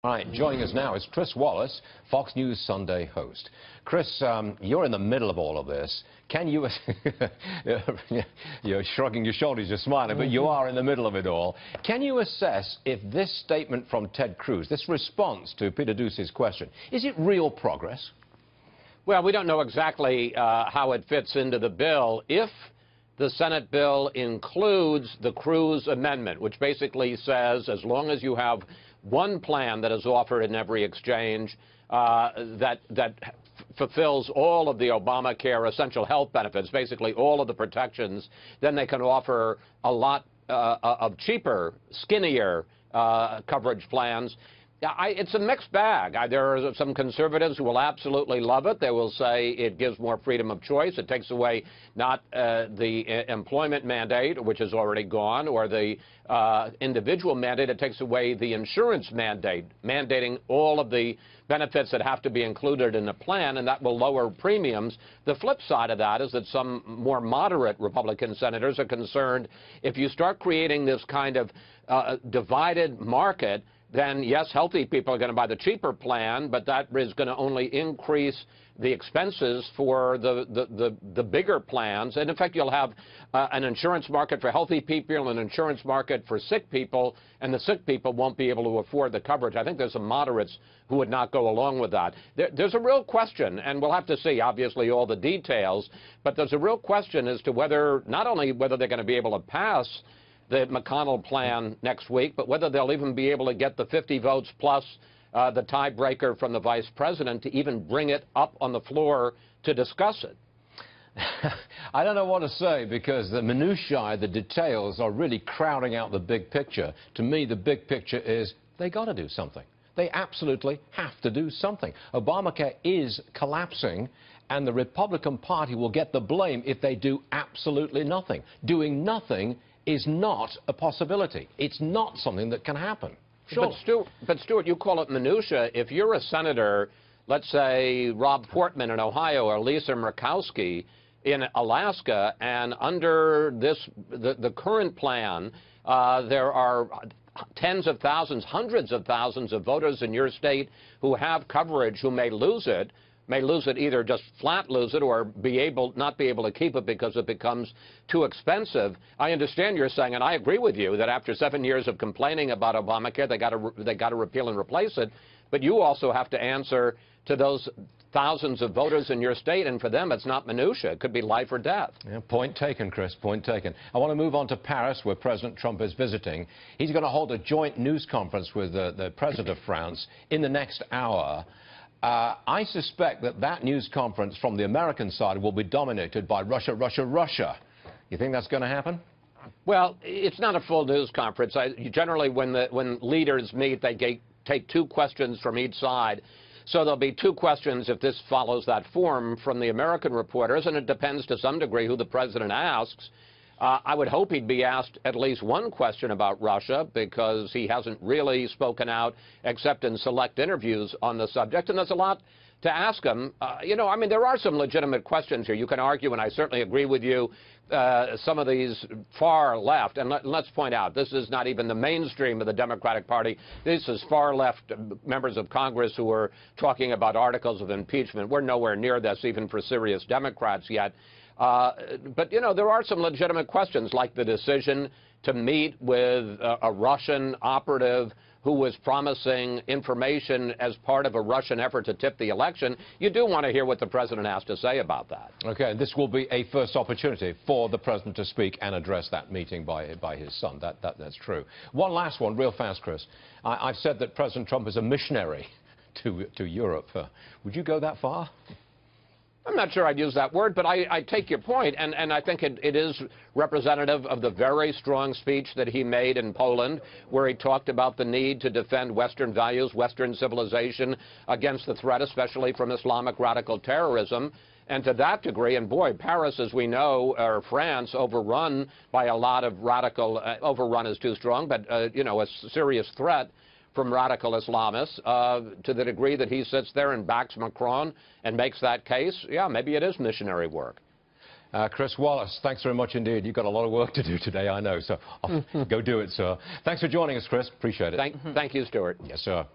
All right, joining us now is Chris Wallace, Fox News Sunday host. Chris, you're in the middle of all of this. Can you, you're shrugging your shoulders, you're smiling, but you are in the middle of it all. Can you assess if this statement from Ted Cruz, this response to Peter Doocy's question, is it real progress? Well, we don't know exactly how it fits into the bill. If the Senate bill includes the Cruz amendment, which basically says as long as you have one plan that is offered in every exchange that fulfills all of the Obamacare essential health benefits, basically all of the protections, then they can offer a lot of cheaper, skinnier coverage plans. It's a mixed bag. There are some conservatives who will absolutely love it. They will say it gives more freedom of choice. It takes away not the employment mandate, which is already gone, or the individual mandate. It takes away the insurance mandate, mandating all of the benefits that have to be included in the plan, and that will lower premiums. The flip side of that is that some more moderate Republican senators are concerned if you start creating this kind of divided market, then yes, healthy people are going to buy the cheaper plan, but that is going to only increase the expenses for the bigger plans. And in fact, you'll have an insurance market for healthy people, an insurance market for sick people, and the sick people won't be able to afford the coverage. I think there's some moderates who would not go along with that. There's a real question, and we'll have to see, obviously, all the details, but there's a real question as to whether, not only whether they're going to be able to pass the McConnell plan next week, but whether they'll even be able to get the 50 votes plus the tiebreaker from the vice president to even bring it up on the floor to discuss it. I don't know what to say, because the minutiae, the details are really crowding out the big picture. To me, the big picture is they got to do something. They absolutely have to do something. Obamacare is collapsing, and the Republican Party will get the blame if they do absolutely nothing. Doing nothing is not a possibility. It's not something that can happen. Sure. But Stuart, you call it minutia. If you're a senator, let's say Rob Portman in Ohio or Lisa Murkowski in Alaska, and under the current plan, there are tens of thousands, hundreds of thousands of voters in your state who have coverage who may lose it either just flat lose it or not be able to keep it because it becomes too expensive. I understand you're saying, and I agree with you, that after 7 years of complaining about Obamacare, they got to repeal and replace it. But you also have to answer to those thousands of voters in your state, and for them it's not minutia. It could be life or death. Yeah, point taken, Chris, point taken. I want to move on to Paris, where President Trump is visiting. He's going to hold a joint news conference with the President of France in the next hour. I suspect that news conference from the American side will be dominated by Russia, Russia, Russia. You think that's going to happen? Well, it's not a full news conference. Generally, when leaders meet, they take two questions from each side. So there'll be two questions, if this follows that form, from the American reporters, and it depends to some degree who the president asks. I would hope he'd be asked at least one question about Russia, because he hasn't really spoken out except in select interviews on the subject, and there's a lot to ask him. You know, I mean, there are some legitimate questions here. You can argue, and I certainly agree with you, some of these far left, and let's point out, this is not even the mainstream of the Democratic Party. This is far left members of Congress who are talking about articles of impeachment. We're nowhere near this, even for serious Democrats yet. But, you know, there are some legitimate questions, like the decision to meet with a Russian operative who was promising information as part of a Russian effort to tip the election. You do want to hear what the president has to say about that. Okay, this will be a first opportunity for the president to speak and address that meeting by his son. That's true. One last one, real fast, Chris. I've said that President Trump is a missionary to Europe. Would you go that far? I'm not sure I'd use that word, but I take your point, and I think it is representative of the very strong speech that he made in Poland, where he talked about the need to defend Western values, Western civilization against the threat, especially from Islamic radical terrorism. And to that degree, and boy, Paris, as we know, or France, overrun by a lot of radical, overrun is too strong, but, you know, a serious threat from radical Islamists, to the degree that he sits there and backs Macron and makes that case. Yeah, maybe it is missionary work. Chris Wallace, thanks very much indeed. You've got a lot of work to do today, I know, so go do it, sir. Thanks for joining us, Chris. Appreciate it. Thank you, Stuart. Yes, sir.